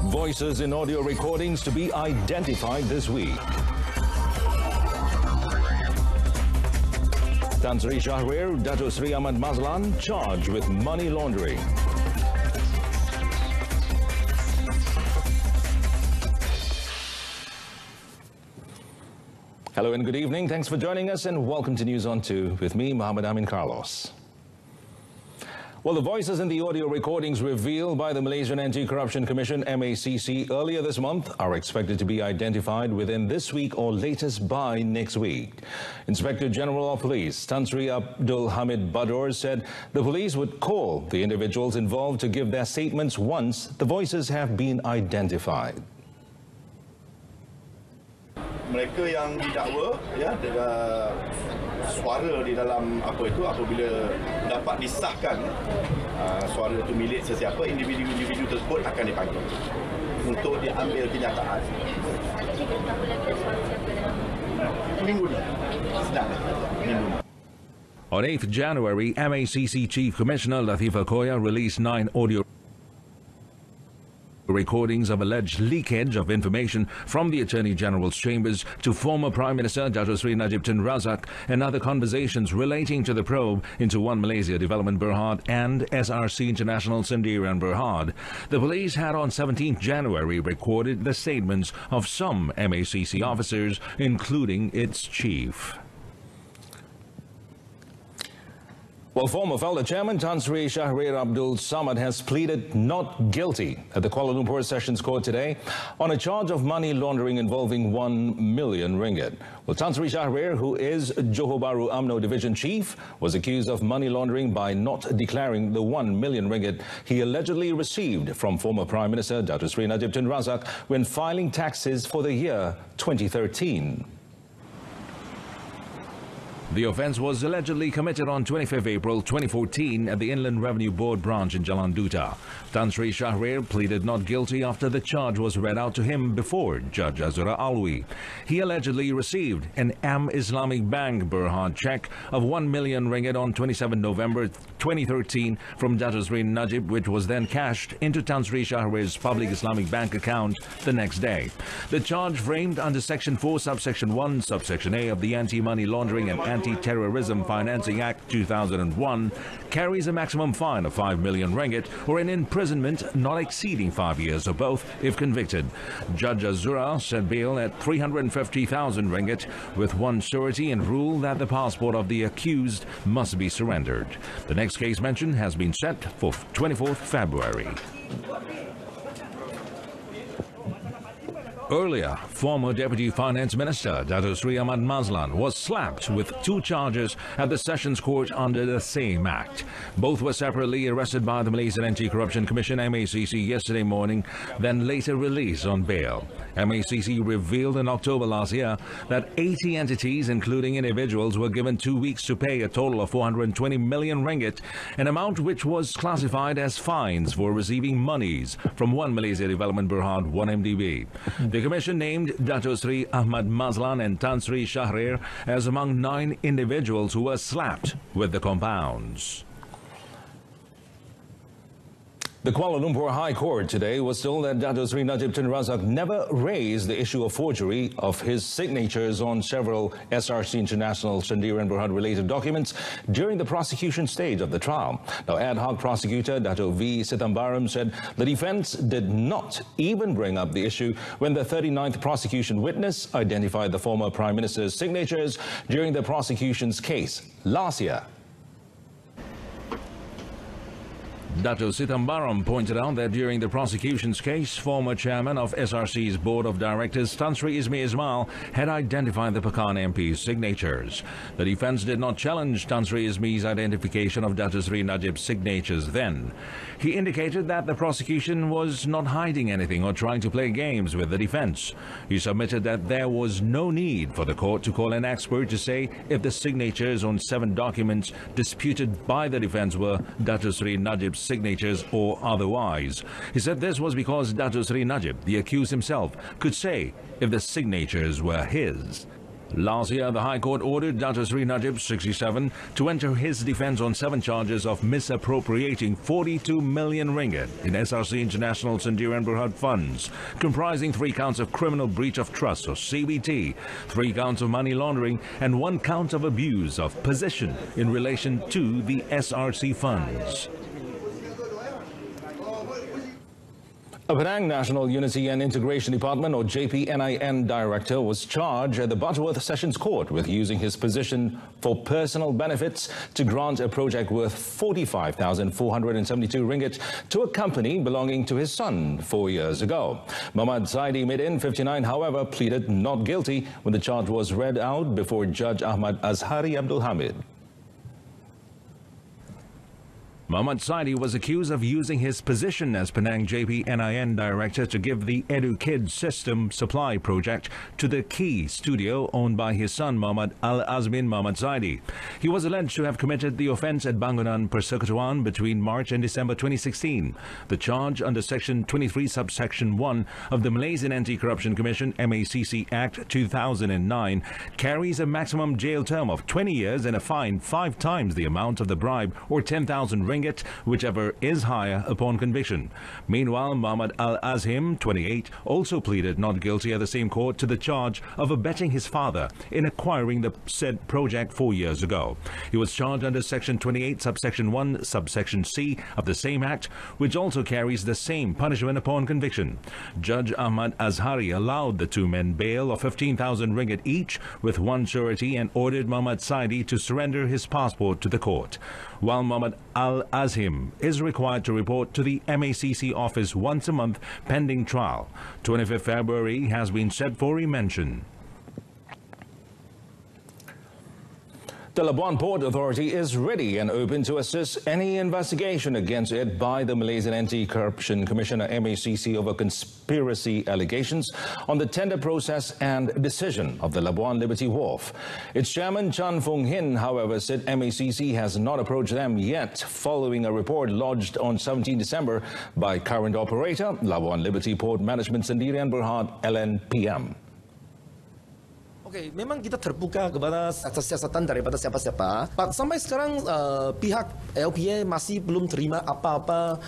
Voices in audio recordings to be identified this week. Tan Sri Shahrir, Dato Sri Ahmad Mazlan charged with money laundering. Hello and good evening. Thanks for joining us and welcome to News on 2 with me, Muhammad Amin Carlos. Well, the voices in the audio recordings revealed by the Malaysian Anti-Corruption Commission MACC earlier this month are expected to be identified within this week or latest by next week. Inspector General of Police Tan Sri Abdul Hamid Badur said the police would call the individuals involved to give their statements once the voices have been identified. Mereka yang didakwa ya suara di dalam apabila dapat disahkan suara itu milik sesiapa, individu tersebut akan dipanggil untuk diambil kenyataan. Minggu ni sedang minggu. On 8th January, MACC Chief Commissioner Latifah Koya released 9 audio recordings of alleged leakage of information from the Attorney General's chambers to former Prime Minister Dato Sri Najib Tun Razak and other conversations relating to the probe into One Malaysia Development Berhad and SRC International Sendirian Berhad. The police had on 17th January recorded the statements of some MACC officers, including its chief. Well, former Felder Chairman Tan Sri Abdul Samad has pleaded not guilty at the Kuala Lumpur Sessions Court today on a charge of money laundering involving 1 million ringgit. Well, Tan Sri Shahrir, who is Johor Bahru UMNO Division Chief, was accused of money laundering by not declaring the 1 million ringgit he allegedly received from former Prime Minister Dato Sri Najib Tun Razak when filing taxes for the year 2013. The offence was allegedly committed on 25 April 2014 at the Inland Revenue Board branch in Jalan Duta. Tan Sri Shahrir pleaded not guilty after the charge was read out to him before Judge Azura Alwi. He allegedly received an AM Islamic Bank Berhad cheque of 1 million ringgit on 27 November 2013 from Dato Sri Najib, which was then cashed into Tan Sri Shahrir's public Islamic bank account the next day. The charge, framed under Section 4, Subsection 1, Subsection A of the Anti-Money Laundering and Anti-Terrorism Financing Act 2001, carries a maximum fine of 5 million ringgit or an imprisonment not exceeding 5 years or both if convicted. Judge Azura set bail at 350,000 ringgit with one surety and ruled that the passport of the accused must be surrendered. The next case mentioned has been set for 24th February. Earlier, former Deputy Finance Minister Dato Sri Ahmad Mazlan was slapped with 2 charges at the Sessions Court under the same act. Both were separately arrested by the Malaysian Anti-Corruption Commission MACC yesterday morning, then later released on bail. MACC revealed in October last year that 80 entities, including individuals, were given 2 weeks to pay a total of 420 million ringgit, an amount which was classified as fines for receiving monies from One Malaysia Development Berhad 1MDB. The Commission named Dato Sri Ahmad Mazlan and Tan Sri Shahrir as among 9 individuals who were slapped with the compounds. The Kuala Lumpur High Court today was told that Dato Sri Najib Tun Razak never raised the issue of forgery of his signatures on several SRC International Sendirian Berhad related documents during the prosecution stage of the trial. Now, ad hoc prosecutor Dato V. Sitambaram said the defence did not even bring up the issue when the 39th prosecution witness identified the former Prime Minister's signatures during the prosecution's case last year. Dato Sitambaram pointed out that during the prosecution's case, former chairman of SRC's board of directors, Tan Sri Ismail, had identified the Pekan MP's signatures. The defence did not challenge Tan Sri Ismail's identification of Dato Sri Najib's signatures then. He indicated that the prosecution was not hiding anything or trying to play games with the defence. He submitted that there was no need for the court to call an expert to say if the signatures on 7 documents disputed by the defence were Dato Sri Najib's signatures or otherwise. He said this was because Dato Sri Najib, the accused himself, could say if the signatures were his. Last year, the High Court ordered Dr. Sri Najib, 67, to enter his defense on 7 charges of misappropriating 42 million ringgit in SRC International Sendirian Berhad funds, comprising 3 counts of criminal breach of trust or CBT, 3 counts of money laundering, and 1 count of abuse of position in relation to the SRC funds. A Penang National Unity and Integration Department or JPN IM director was charged at the Butterworth Sessions Court with using his position for personal benefits to grant a project worth 45,472 ringgit to a company belonging to his son 4 years ago. Muhammad Saidi Midin, 59, however, pleaded not guilty when the charge was read out before Judge Ahmad Azhari Abdul Hamid. Muhammad Saidi was accused of using his position as Penang JPN IM director to give the EduKid system supply project to the Key studio owned by his son Muhammad Al-Azmin Muhammad Saidi. He was alleged to have committed the offence at Bangunan Persekutuan between March and December 2016. The charge under Section 23 subsection 1 of the Malaysian Anti-Corruption Commission MACC Act 2009 carries a maximum jail term of 20 years and a fine 5 times the amount of the bribe or 10,000 ringgit, whichever is higher upon conviction. Meanwhile, Muhammad Al-Azhim, 28, also pleaded not guilty at the same court to the charge of abetting his father in acquiring the said project 4 years ago. He was charged under Section 28, subsection 1, subsection C of the same act, which also carries the same punishment upon conviction. Judge Ahmad Azhari allowed the 2 men bail of 15,000 ringgit each with 1 surety and ordered Muhammad Saidi to surrender his passport to the court, while Muhammad Al-Azhim is required to report to the MACC office once a month pending trial. 25th February has been set for remention. The Labuan Port Authority is ready and open to assist any investigation against it by the Malaysian Anti-Corruption Commission MACC over conspiracy allegations on the tender process and decision of the Labuan Liberty Wharf. Its chairman Chan Fung Hin, however, said MACC has not approached them yet following a report lodged on 17 December by current operator Labuan Liberty Port Management Sendirian Berhad LNPM. Okey, memang kita terbuka kepada siasatan daripada siapa-siapa. Sampai sekarang pihak LPM masih belum terima apa-apa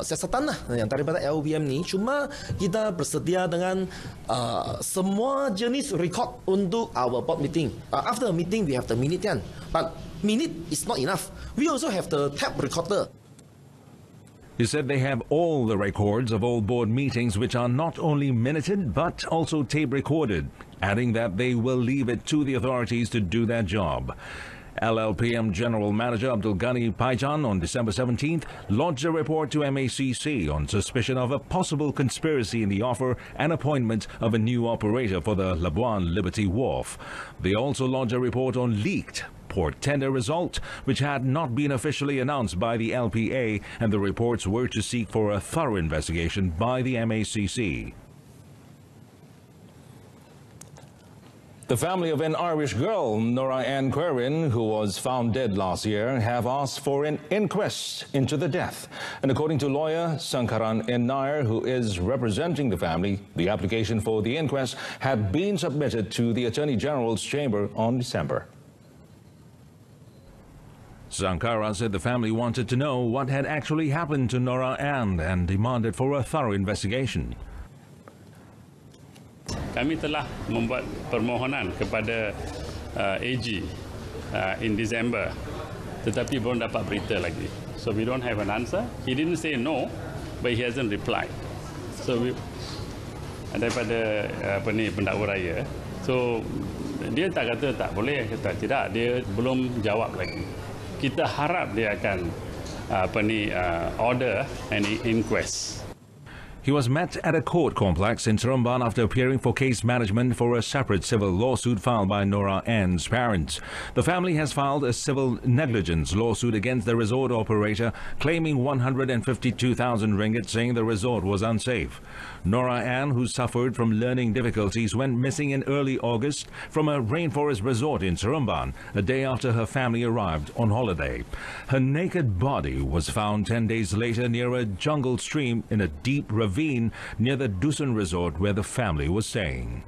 siasatan lah yang daripada LPM ni. Cuma kita bersedia dengan semua jenis record untuk our board meeting. After a meeting, we have the minute kan. But minute is not enough. We also have the tape recorder. He said they have all the records of all board meetings which are not only minuted but also tape recorded, adding that they will leave it to the authorities to do their job. LLPM General Manager Abdul Ghani Paijan on December 17th lodged a report to MACC on suspicion of a possible conspiracy in the offer and appointment of a new operator for the Labuan Liberty Wharf. They also lodged a report on leaked port tender result, which had not been officially announced by the LPA, and the reports were to seek for a thorough investigation by the MACC. The family of an Irish girl, Nora Ann, who was found dead last year, have asked for an inquest into the death. And according to lawyer Sangkaran N. Nair, who is representing the family, the application for the inquest had been submitted to the Attorney General's chamber on December. Sankara said the family wanted to know what had actually happened to Nora Ann and demanded for a thorough investigation. Kami telah membuat permohonan kepada AG in December, tetapi belum dapat berita lagi. So we don't have an answer. He didn't say no, but he hasn't replied. So we daripada pendakwa raya. So dia tak kata tak boleh, kata tidak, dia belum jawab lagi. Kita harap dia akan order an inquest. He was met at a court complex in Seremban after appearing for case management for a separate civil lawsuit filed by Nora Ann's parents. The family has filed a civil negligence lawsuit against the resort operator, claiming 152,000 ringgit, saying the resort was unsafe. Nora Ann, who suffered from learning difficulties, went missing in early August from a rainforest resort in Seremban, a day after her family arrived on holiday. Her naked body was found 10 days later near a jungle stream in a deep ravine near the Dusun resort where the family was staying.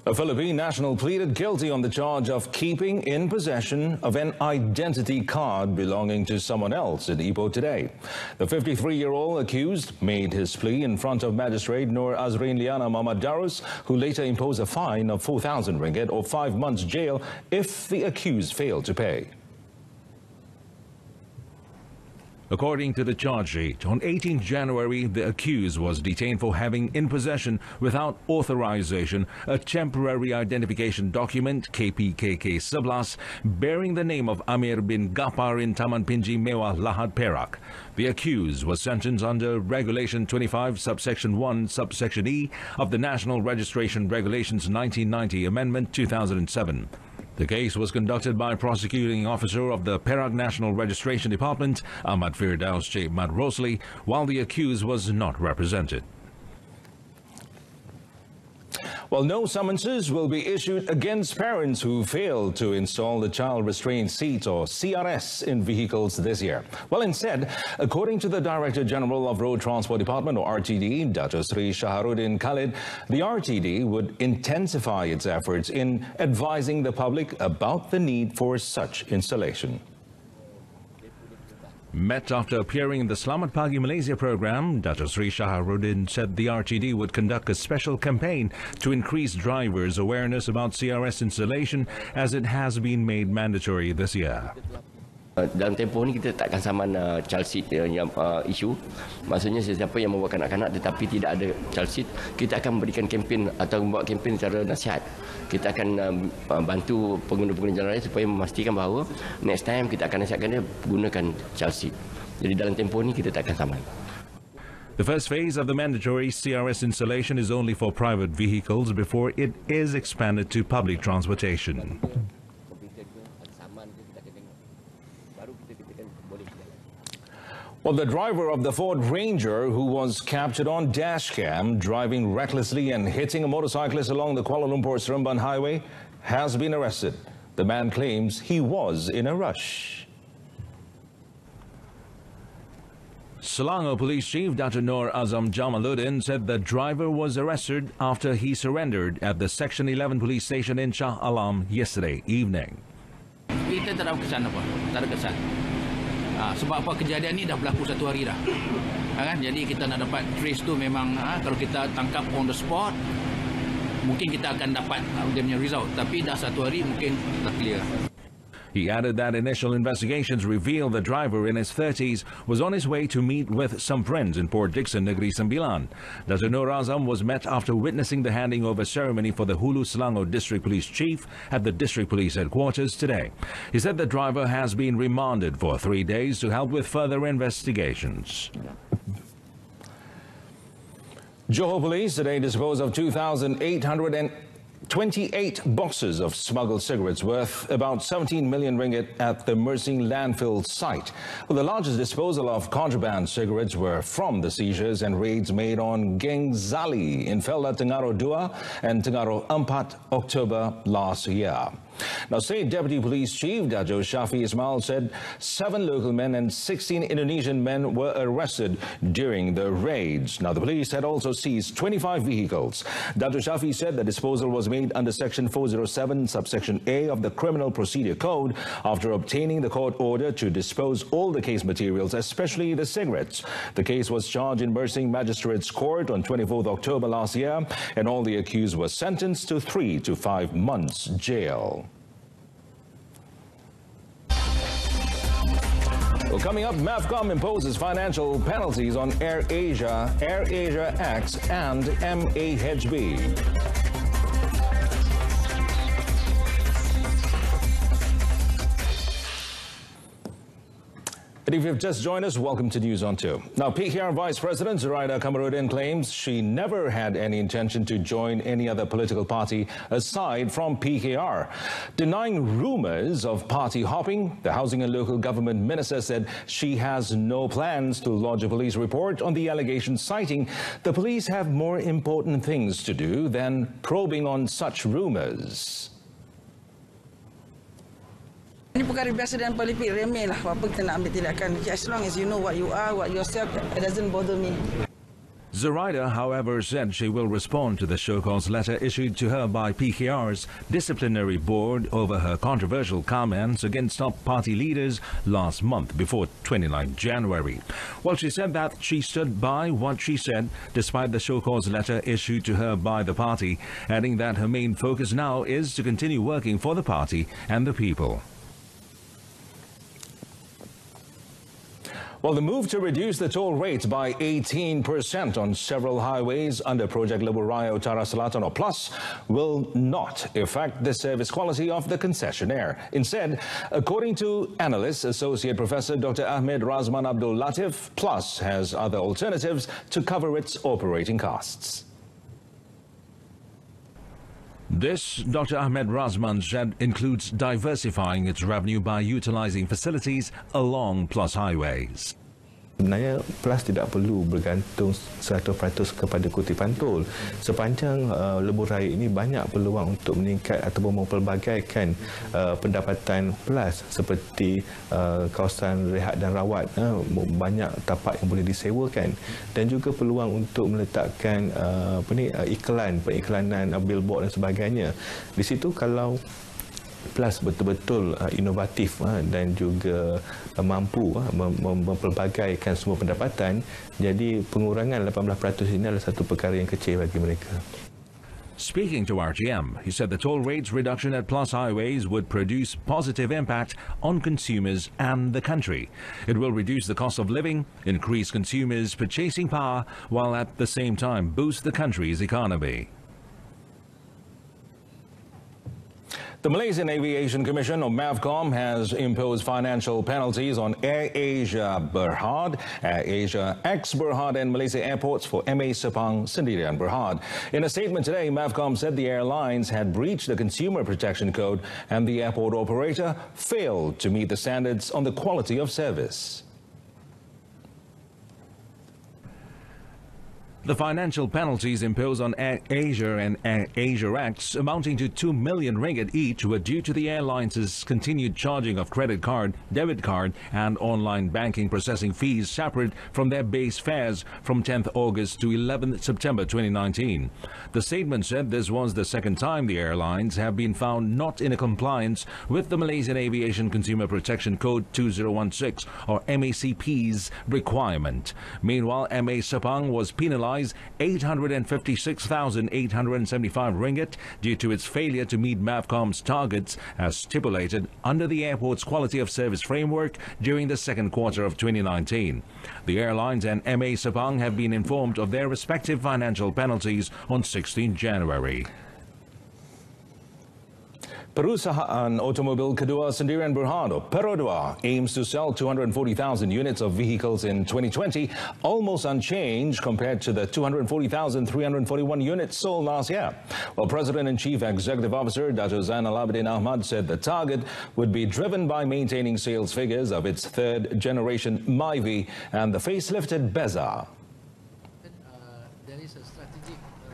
A Philippine national pleaded guilty on the charge of keeping in possession of an identity card belonging to someone else in Ipoh today. The 53-year-old accused made his plea in front of Magistrate Nora Ann, who later imposed a fine of 4,000 ringgit or 5 months jail if the accused failed to pay. According to the charge sheet, on 18 January, the accused was detained for having in possession, without authorization, a temporary identification document, KPKK 11, bearing the name of Amir bin Gapar in Taman Pinji Mewah, Lahad, Perak. The accused was sentenced under Regulation 25, Subsection 1, Subsection E of the National Registration Regulations 1990, Amendment 2007. The case was conducted by prosecuting officer of the Perak National Registration Department, Ahmad Firdaus J. Mat Rosli, while the accused was not represented. Well, no summonses will be issued against parents who fail to install the child restraint seat or CRS in vehicles this year. Well, instead, according to the Director General of Road Transport Department or RTD, Dr. Sri Shaharuddin Khalid, the RTD would intensify its efforts in advising the public about the need for such installation. Met after appearing in the Selamat Pagi Malaysia program, Dr. Sri Shaharuddin said the RTD would conduct a special campaign to increase drivers' awareness about CRS installation, as it has been made mandatory this year. Dalam tempoh ni kita takkan saman child seat yang isu. Maksudnya sesiapa yang membawa kanak-kanak tetapi tidak ada child seat, kita akan berikan kempen atau membuat kempen secara nasihat. Kita akan bantu pengguna-pengguna jalan raya supaya memastikan bahawa next time kita akan nasihatkan dia gunakan child seat. Jadi dalam tempoh ni kita takkan saman. The first phase of the mandatory CRS installation is only for private vehicles before it is expanded to public transportation. Well, the driver of the Ford Ranger, who was captured on dashcam driving recklessly and hitting a motorcyclist along the Kuala Lumpur-Seremban highway, has been arrested. The man claims he was in a rush. Selangor Police Chief Dr. Nora Ann said the driver was arrested after he surrendered at the Section 11 police station in Shah Alam yesterday evening. Kita tak ada kesan apa, tak ada kesan. Sebab apa, kejadian ni dah berlaku 1 hari dah. Kan? Jadi kita nak dapat trace tu memang kalau kita tangkap on the spot, mungkin kita akan dapat dia punya result. Tapi dah 1 hari mungkin dah clear. He added that initial investigations revealed the driver in his 30s was on his way to meet with some friends in Port Dickson, Negeri Sembilan. Dr. Nora Ann was met after witnessing the handing over ceremony for the Hulu Selangor District Police Chief at the District Police Headquarters today. He said the driver has been remanded for 3 days to help with further investigations. Johor Police today disposed of 2,828 boxes of smuggled cigarettes worth about 17 million ringgit at the Mersing landfill site. Well, the largest disposal of contraband cigarettes were from the seizures and raids made on Geng Zali in Felda Terengganu 2 and Terengganu 4 October last year. Now, State Deputy Police Chief Dajo Shafi Ismail said 7 local men and 16 Indonesian men were arrested during the raids. Now, the police had also seized 25 vehicles. Dajo Shafi said the disposal was made under Section 407, Subsection A of the Criminal Procedure Code after obtaining the court order to dispose all the case materials, especially the cigarettes. The case was charged in Mersing Magistrates Court on 24th October last year, and all the accused were sentenced to 3 to 5 months jail. Well, coming up, MACC imposes financial penalties on AirAsia, AirAsia X, and MACC. And if you've just joined us, welcome to News on 2. Now, PKR Vice President Zuraida Kamarudin claims she never had any intention to join any other political party aside from PKR. Denying rumors of party hopping, the Housing and Local Government Minister said she has no plans to lodge a police report on the allegation, citing the police have more important things to do than probing on such rumors. Ini perkara biasa dan politik, remeh lah apa kita nak ambil tindakan. As long as you know what you are, what yourself, it doesn't bother me. Zoraida, however, said she will respond to the show cause letter issued to her by PKR's disciplinary board over her controversial comments against top party leaders last month before 29 January. Well, she said that she stood by what she said despite the show cause letter issued to her by the party, adding that her main focus now is to continue working for the party and the people. Well, the move to reduce the toll rate by 18% on several highways under Project Lebuh Raya Utara Selatan or PLUS will not affect the service quality of the concessionaire. Instead, according to analyst Associate Professor Dr. Ahmed Razman Abdul Latif, PLUS has other alternatives to cover its operating costs. This, Dr. Ahmed Razman said, includes diversifying its revenue by utilizing facilities along PLUS highways. Sebenarnya PLUS tidak perlu bergantung 100% kepada kutipan tol. Sepanjang lebuh raya ini banyak peluang untuk meningkat ataupun mempelbagaikan pendapatan PLUS seperti kawasan rehat dan rawat, banyak tapak yang boleh disewakan dan juga peluang untuk meletakkan periklanan billboard dan sebagainya. Di situ kalau PLUS betul-betul inovatif dan juga mampu mempelbagaikan semua pendapatan, jadi pengurangan 18% ini adalah satu perkara yang kecil bagi mereka. Speaking to RTM, he said the toll rates reduction at PLUS highways would produce positive impact on consumers and the country. It will reduce the cost of living, increase consumers' purchasing power, while at the same time boost the country's economy. The Malaysian Aviation Commission, or MAVCOM, has imposed financial penalties on AirAsia Berhad, AirAsia X Berhad and Malaysia Airports for MA Sepang, Sendirian Berhad. In a statement today, MAVCOM said the airlines had breached the Consumer Protection Code and the airport operator failed to meet the standards on the quality of service. The financial penalties imposed on AirAsia and AirAsia X, amounting to 2 million ringgit each, were due to the airlines' continued charging of credit card, debit card and online banking processing fees separate from their base fares from 10th August to 11th September 2019. The statement said this was the second time the airlines have been found not in compliance with the Malaysian Aviation Consumer Protection Code 2016 or MACC's requirement. Meanwhile, MA Sepang was penalized 856,875 ringgit due to its failure to meet MAVCOM's targets as stipulated under the airport's quality of service framework during the second quarter of 2019. The airlines and MA Sepang have been informed of their respective financial penalties on 16 January. Perusahaan Otomobil Kedua Sendirian Berhad, or Perodua, aims to sell 240,000 units of vehicles in 2020, almost unchanged compared to the 240,341 units sold last year. Well, President and Chief Executive Officer Dato' Zainal Abidin Ahmad said the target would be driven by maintaining sales figures of its third-generation MAIV and the facelifted Beza.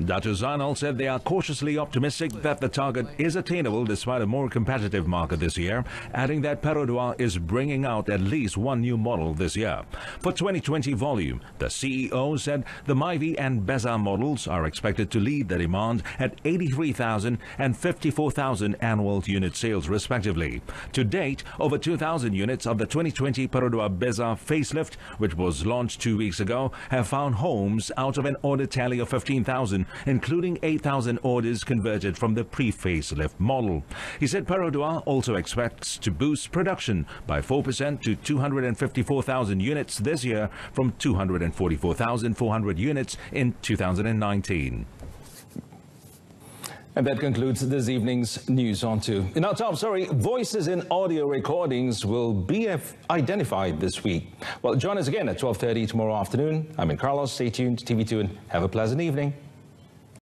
Dato' Zainal said they are cautiously optimistic that the target is attainable despite a more competitive market this year, adding that Perodua is bringing out at least one new model this year. For 2020 volume, the CEO said the MAIV and Beza models are expected to lead the demand at 83,000 and 54,000 annual unit sales respectively. To date, over 2,000 units of the 2020 Perodua Beza facelift, which was launched 2 weeks ago, have found homes out of an order tally of 15,000, including 8,000 orders converted from the pre-facelift model. He said Perodua also expects to boost production by 4% to 254,000 units this year from 244,400 units in 2019. And that concludes this evening's News on 2. In our top story, voices in audio recordings will be identified this week. Well, join us again at 12:30 tomorrow afternoon. I'm in Carlos. Stay tuned to TV2 and have a pleasant evening.